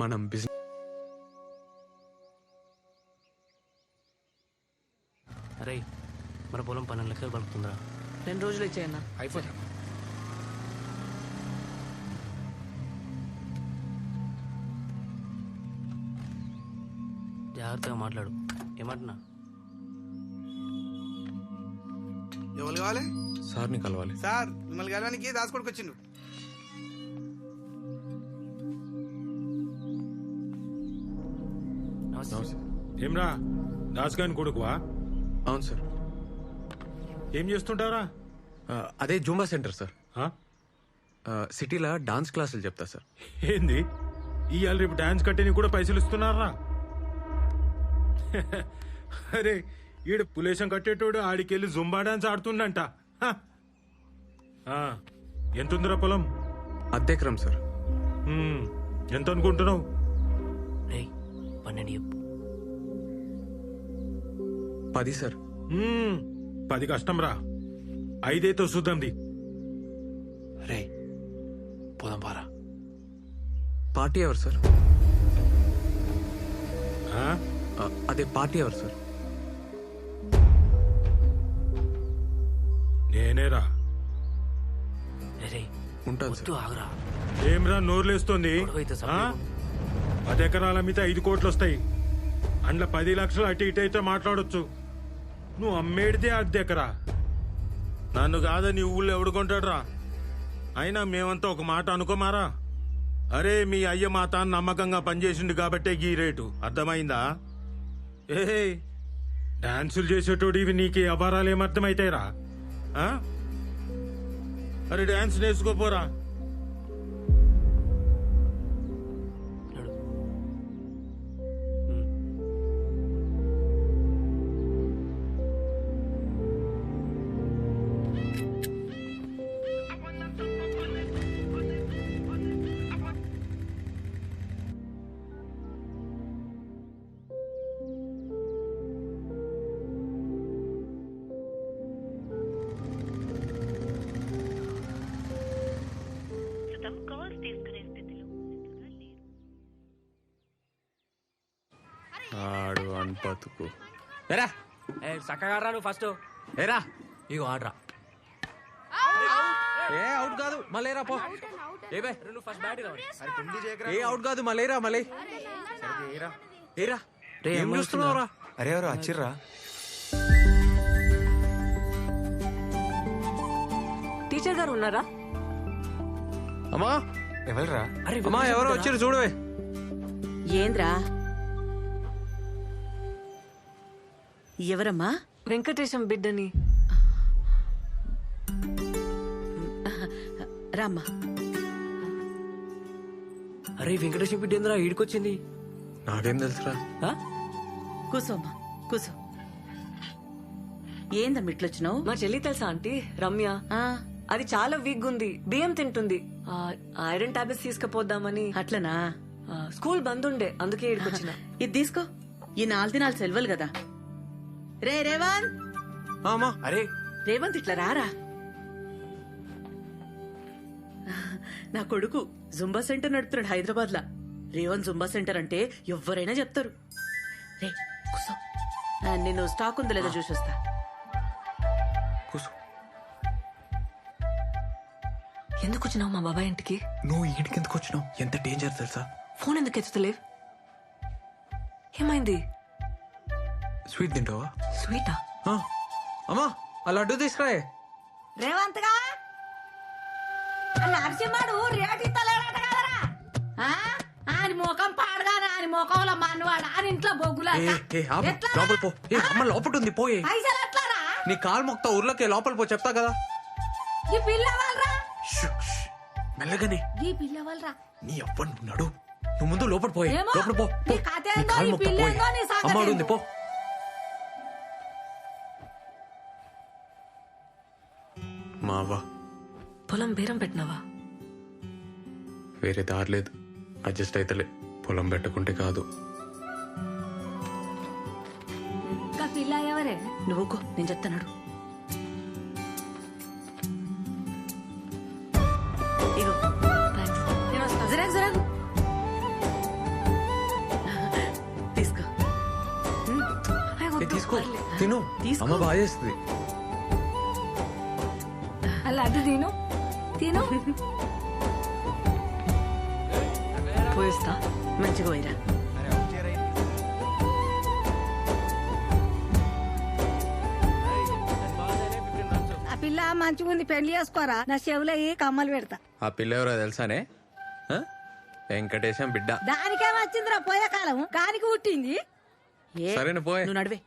మనం బిజినెస్ అరే మన పొలం 12 లక్షలు పలుకుతుందిరా. 2 రోజులు ఇచ్చేయన్నా. అయిపోతా. జాగ్రత్తగా మాట్లాడు. ఏమంటున్నా? ఎవరు కావాలి? సార్ని కలవాలి. సార్ మిమ్మల్ని కలవడానికి దాచుకోడికి వచ్చిండు. ఏమ్రా దాస్గాని కొడుకువా? అవును సార్. ఏం చేస్తుంటారా? అదే జూంబా సెంటర్ సార్. ఆ? సిటీలో డాన్స్ క్లాసులు చెప్తా సార్. ఏంది ఇవాళ రేపు డాన్స్ కట్టేని కూడా పైసలు ఇస్తున్నారా? అరే ఈడు పులేశం కట్టేటోడు ఆడికెళ్ళి జుంబా డాన్స్ ఆడుతుండంట. హ. ఆ, ఎంతుందిరా పొలం? అద్దెకరం సార్. ఎంత అనుకుంటున్నావు? రే 12 చెప్పు. 10 సార్. 10 కష్టం రా. 5 చూద్దాంది. రే పోదాం పారా. పార్టీ ఎవరు సార్? ఆ? అదే పార్టీ ఎవరు సార్? నేనేరా. రే ఉంటాను వద్దు సార్. ఆగురా. ఏమ్రా నోర్లేస్తుంది? గొడవైతే ఆ? సపరేట్. 10 ఎకరాల మీద 5 కోట్లు వస్తాయి. అందులో 10 లక్షలు అటు ఇటు అయితే మాట్లాడొచ్చు. నువ్వు అమ్మేడితే 10 ఎకరా. నన్ను కాదని ఊళ్ళో ఎవడుకుంటాడురా? అయినా మేమంతా ఒక మాట అనుకోమారా. అరే మీ అయ్య మా తాను నమ్మకంగా పనిచేసిండు కాబట్టే ఈ రేటు. అర్థమైందా? ఏ డాన్సులు చేసేటోడు ఇవి నీకు అపారాలు ఏమర్థమైతాయిరా? అరే డాన్స్ నేర్చుకోపోరా. ఆడు అన్పతుకు. ఏరా చక్కగా రా నువ్వు ఫస్ట్. ఏరా ఇగో ఆడరా. ఏ అవుట్ కాదు మళ్ళీరా పో. ఏ బే నువ్వు ఫస్ట్ బ్యాట్ ఏ అవుట్ కాదు మళ్ళీరా మళ్ళీ. ఏరా ఏం చూస్తున్నావురా? అరే ఎవరు వచ్చిర్రా? టీచర్ గారు ఉన్నారా? అమ్మా ఎవరురా? అమ్మా ఎవరో వచ్చిర్రు చూడవే. ఏంద్రా? ఎవరమ్మా? వెంకటేశం బిడ్డని. రామ్మా. అరే వెంకటేశ్వర బిడ్డ ఏందిరా ఈడికొచ్చింది? నాకేం తెలుసురా? కూసోమ్మా కూసో. ఏందమ్మా ఇట్లొచ్చినావు? మా చెల్లి తెలుసా ఆంటీ? రమ్య. అది చాలా వీక్ ఉంది, బియ్యం తింటుంది. ఐరన్ టాబ్లెట్స్ తీసుకుపోద్దామని. అట్లనా? స్కూల్ బంద్ ఉండే అందుకే ఈడికొచ్చిన. ఇది తీసుకో. ఈ 4 దినాలు సెలవులు కదా. రే రేవంత్. అమ్మా అరే రేవంత్ ఇట్లా రారా. నా కొడుకు జుంబా సెంటర్ నడుపుతున్నాడు హైదరాబాద్ లా. రేవంత్ జుంబా సెంటర్ అంటే ఎవరైనా చెప్తారు. రే కూసో. నేను స్టాక్ ఉందో లేదో చూసి వస్తా. కూసు. ఎందుకు వచ్చినావు మా బాబాయ్ ఇంటికి? నువ్వు ఇంటికి ఎందుకు వచ్చినావు? ఎంత డేంజర్ తెలుసా? ఫోన్ ఎందుకు ఎత్తుతలేవు? ఏమైంది? స్వీట్ తింటావా? స్వీటా? అమ్మా ఆ లడ్డు తీసుకురాయే. రేవంత్ గా నరసింహడు రేటు ఇస్తలేడట కదరా. ఆయన ముఖం పాడగానే ఆయన ముఖంలో మనవాడు ఆయన ఇంట్లో బొగ్గులా. లోపల పో. అమ్మ లోపల ఉంది పోయే. పైసలు ఎట్లారా? నీ కాలు మొక్తా ఊర్లోకి లోపల పో. చెప్తా కదా. ఈ పిల్లవాళ్ళరా మెల్లగానే. ఈ పిల్లవాళ్ళరా. నీ అవ్వను నడు. నువ్వు ముందు లోపల పోయే. ఏమో, లోపల పో. నీ కథ ఏందో, నీ కాలు నీ మొక్తా పిల్ల పోయే. ఏందో, నీ సంగతి అమ్మ ఉంది ఏందో. పో. మావా పొలం బేరం పెట్టినావా? వేరే దారి లేదు. అడ్జస్ట్ అయితలే. పొలం పెట్టుకుంటే కాదు. పిల్ల ఎవరే? నువ్వుకో నేను చెప్తాను. ఇగో థ్యాంక్స్. నేను వస్తా. జరాగు జరాగు. తీసుకో తిను తీసుకో. అమ్మ బాగా చేస్తుంది. అలా అది తిను తిను. పోయిస్తా. మంచిగా పోయిరా. ఆ పిల్ల మంచిగా ఉంది, పెళ్లి చేసుకోరా. నా చెవులో ఏ కమ్మలు పెడతా. ఆ పిల్ల ఎవరో తెలుసానే? ఆ? వెంకటేశం బిడ్డ. దానికేం వచ్చిందిరా పోయే కాలం, కానికి పుట్టింది. ఏ, సరేనా పోయే. నువ్వు నడివే.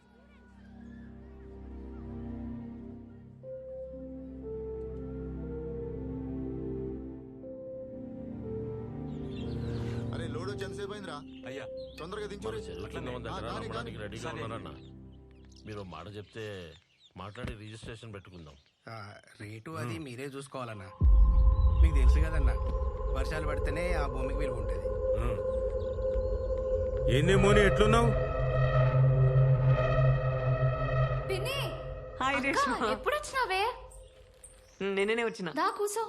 అరే లోడ్ వచ్చి ఎంతసేపు అయిందిరా? అయ్యా తొందరగా దించు. రెడీగా ఉన్నారన్న. మీరు మాట చెప్తే మాట్లాడి రిజిస్ట్రేషన్ పెట్టుకుందాం. రేటు అది మీరే చూసుకోవాలన్నా. మీకు తెలుసు కదన్నా, వర్షాలు పడితేనే ఆ భూమికి విలువ ఉంటుంది. ఏందేమోని ఎట్లున్నావు? హాయ్ రేష్మా. ఎప్పుడు వచ్చినావే? నిన్ననే వచ్చిన. దా కూసో.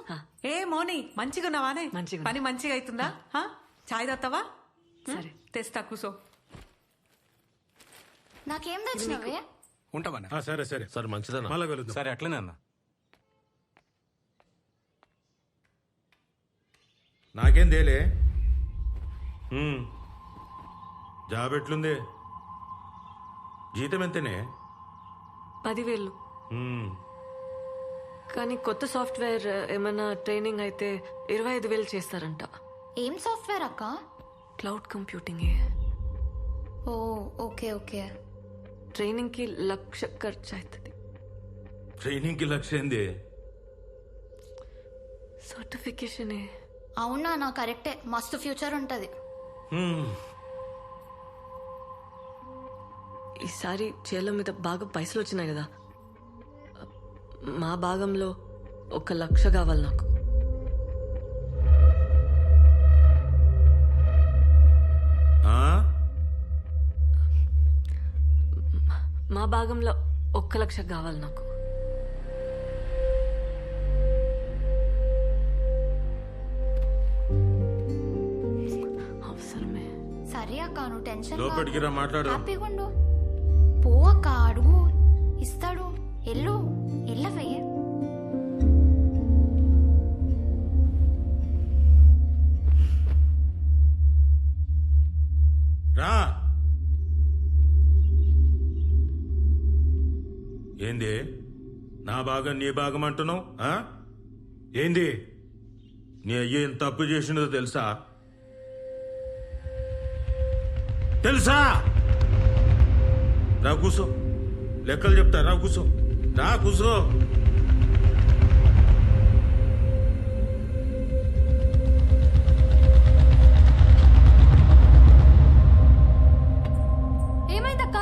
ఏ మోని మంచిగా ఉన్నావానే? మంచిగా పని మంచిగా అవుతుందా? హా? చాయ్ తాగుతావా? సరే తెస్తా కూసో. నాకేం తెచ్చినావే? ఉంటామన్నా. ఆ, సరే సరే సరే మంచిదన్న. మళ్ళా కలుద్దాం. సరే అట్లనే అన్న. నాకేం తేలే. జాబ్ ఎట్లుంది? జీతం ఎంతనే? 10,000. ఉమ్, కానీ కొత్త సాఫ్ట్వేర్ ఏమైనా ట్రైనింగ్ అయితే 25,000 చేస్తారంట. ఏం సాఫ్ట్వేర్ అక్క? Cloud computing. Oh okay okay. Training కి 1,00,000 ఖర్చు అవుతుంది. ట్రైనింగ్ కి లక్ష్యం ఏంది? సర్టిఫికేషన్. అవునా, నా కరెక్టే. మస్తు ఫ్యూచర్ ఉంటది. ఉమ్, ఈసారి చేల మీద బాగా పైసలు వచ్చినాయి కదా, మా భాగంలో 1,00,000 కావాలి నాకు. ఆ? మా భాగంలో 1,00,000 కావాలి నాకు. అవసరమే. సరే అక్క, నువ్వు టెన్షన్ లోపలికి రా, మాట్లాడదాం. హ్యాపీగా ఉండు. పో అక్క, అడుగు, ఇస్తాడు. ఎల్లు ఎల్లవే. రా. ఏంది నా భాగం నీ భాగం అంటున్నావు? ఆ? ఏంది నీ అయ్య ఏం తప్పు చేసినదో తెలుసా? తెలుసా? రా కూసో, లెక్కలు చెప్తా. రా కూసో, రా కూసో. ఏమైందక్క?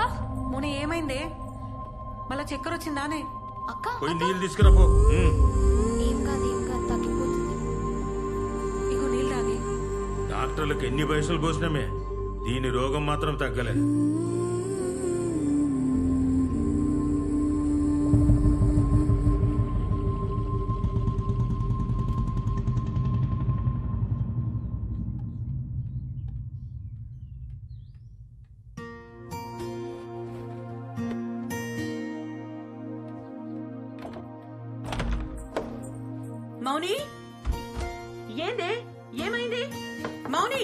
మోని ఏమైందే? మళ్ళా చక్కెర వచ్చిందానే? అక్క పోయి నీళ్ళు తీసుకురా పో. ఏం కాదు ఏం కాదు, తగ్గిపోతుంది. ఇగో నీళ్ళు తాగి. డాక్టర్లకు ఎన్ని పైసలు పోసినామే, దీని రోగం మాత్రం తగ్గలే. మౌని, ఏందే? ఏమైంది? మౌని,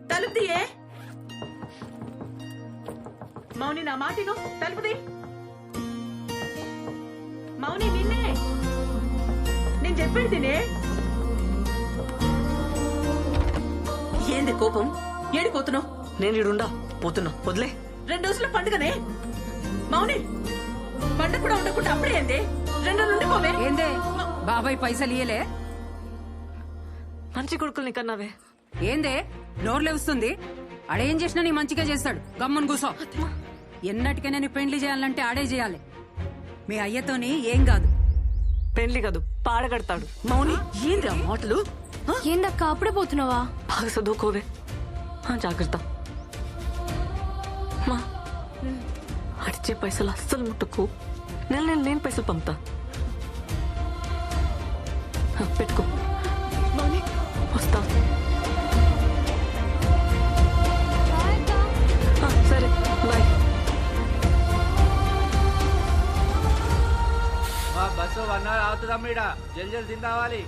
తలుపు తీయే. మౌని, నా మాటిను, తలుపు తీ. మౌని, నిన్నే నేను చెప్పేది తినే. ఏంది కోపం? ఏడిపోతున్నావు? నేను ఇడుండా పోతున్నా, వదిలే. 2 రోజుల పండుగనే మౌని. పండుగ కూడా ఉండకుండా అప్పుడే ఏంది? 2 రోజులు ఉండిపోవే. ఏందే బాబాయ్ పైసలు ఇయ్యలే? మంచి కొడుకుల్ని కన్నావే. ఏందే నోర్లే వస్తుంది? ఆడేం చేసినా నీ మంచిగా చేస్తాడు. గమ్మున కూసో. ఎన్నటికైనా నీ పెండ్లి చేయాలంటే ఆడే చేయాలి. మీ అయ్యతోని ఏం కాదు. పెళ్లి కాదు, పాడగడతాడు. మౌని, ఏంద్రా మాటలు? ఏందక్క అప్పుడే పోతున్నావా? బాగా చదువుకోవే. జాగ్రత్త. మా అడిచే పైసలు అస్సలు ముట్టుకు. నేను లేని పైసలు పంపుతా. పెట్టుకో. వస్తా. సరే బాయ్. కాతుదమ్మీడ జల్ జల్ తిందావాలి.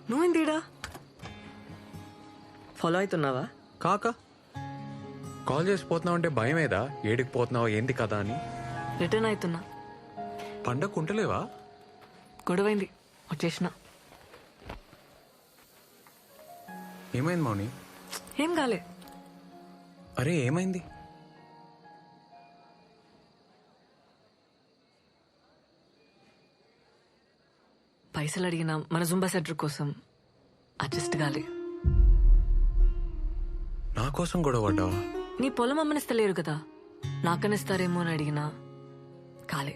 నువ్వేందిడా ఫాలో అవుతున్నావా? కాక కాల్ చేసి పోతున్నావు అంటే భయమేదా? ఏడికి పోతున్నావు ఏంది కదా అని. రిటర్న్ అవుతున్నా. పండగ ఉంటలేవా? గొడవైంది వచ్చేసిన. ఏమైంది మౌని? ఏం కాలే. అరే ఏమైంది? పైసలు అడిగిన మన జుంబా సెంటర్ కోసం అడ్జస్ట్ కాలే. నా కోసం గొడవ పడ్డావా? నీ పొలం అమ్మనిస్తలేరు కదా, నాకనిస్తారేమో అని అడిగినా కాలే.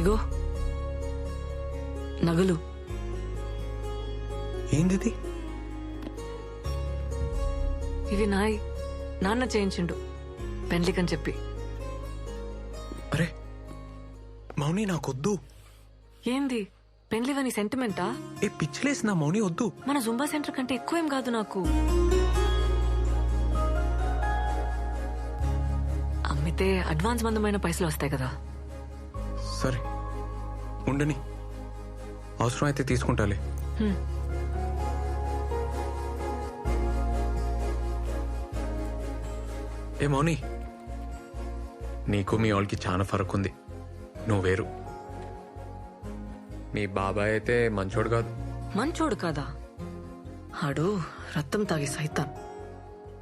ఇగో నగలు. ఏంది? ఇవి నాయి, నాన్న చేయించిండు పెండ్లికని చెప్పి. అరే మౌని నాకొద్దు. ఏంది పెండ్లివని సెంటిమెంటా? ఏ పిచ్చిలేసిన మౌని వద్దు. మన జుంబా సెంటర్ కంటే ఎక్కువేం కాదు నాకు. అమ్మితే అడ్వాన్స్ మందమైన పైసలు వస్తాయి కదా. సరే ఉండని, అవసరం అయితే తీసుకుంటాలే. ఏ మౌని, నీకు మీ వాళ్ళకి చాలా ఫరక్ ఉంది. నువ్వు వేరు. మీ బాబాయ్ అయితే మంచోడు కాదు. మంచోడు కాదా? ఆడు రక్తం తాగి సైతాన్.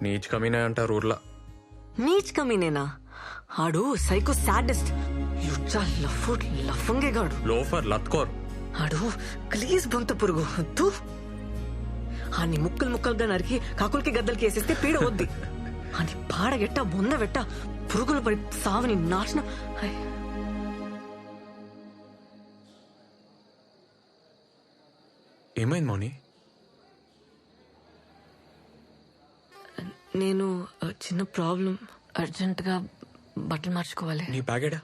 నీచ్ కమీనే అంటారు ఊర్లా. నీచ్ కమీనేనా? ఆడు సైకో సాడెస్ట్, యుచ్చా లఫంగేగాడు, లోఫర్ లత్కోర్. ఆడు ప్లీజ్ బొంత పురుగు తూ. ఆని ముక్కలు ముక్కలుగా నరికి కాకులకి గద్దలకి వేసేస్తే పీడ వద్ది. అని పాడగెట్ట బొందవెట్ట పురుగులు పడి సావని నాశనం. ఏమైంది మౌని? నేను చిన్న ప్రాబ్లం, అర్జెంటుగా బట్టలు మార్చుకోవాలి. నీ బ్యాగేడా?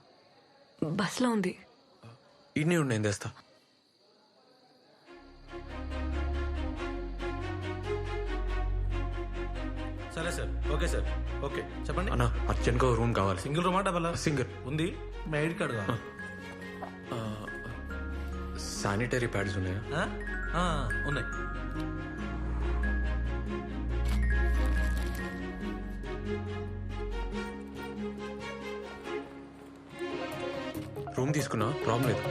బస్లో ఉంది. ఇన్ని నేను తెస్తా. సరే సార్, ఓకే సార్, ఓకే చెప్పండి. అన్నా అర్జెంట్గా రూమ్ కావాలి. Single రూమా double? సింగిల్ ఉంది. మీ ఐడి కార్డు కావాలి. శానిటరీ ప్యాడ్స్ ఉన్నాయా? ఉన్నాయి. రూమ్ తీసుకున్నా, ప్రాబ్లం లేదు.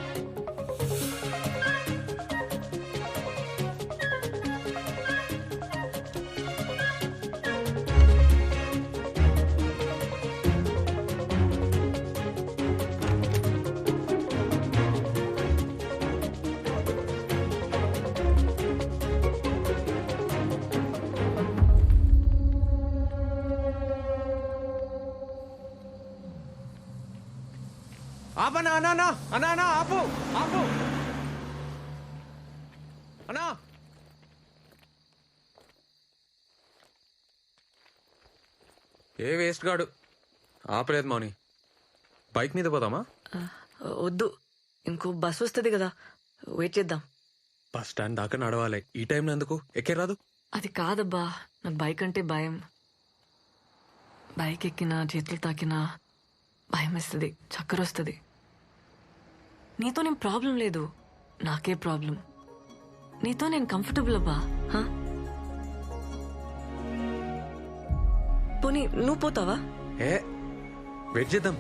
ఆపనా అన్నా అన్నా అన్నా అన్నా ఆపు ఆపు అన్నా. ఏ వేస్ట్ గాడు ఆపలేదు మౌని. బైక్ మీద పోదామా? వద్దు, ఇంకో బస్ వస్తుంది కదా, వెయిట్ చేద్దాం. బస్ స్టాండ్ దాకా నడవాలి. ఈ టైంలో ఎందుకు? ఎక్కే రాదు? అది కాదబ్బా, నాకు బైక్ అంటే భయం. బైక్ ఎక్కినా చేతులు తాకినా భయం వేస్తుంది, చక్కెర వస్తుంది. నీతో నేను ప్రాబ్లం లేదు, నాకే ప్రాబ్లం. నీతో నేను కంఫర్టబుల్ అబ్బా. పోనీ నువ్వు పోతావా? ఏ వెయిట్ చేద్దాం.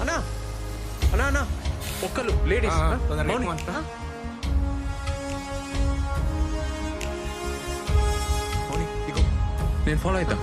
అన్నా అన్నా అన్నా ఒక్కలు లేడీస్. నేను ఫాలో అవుతా.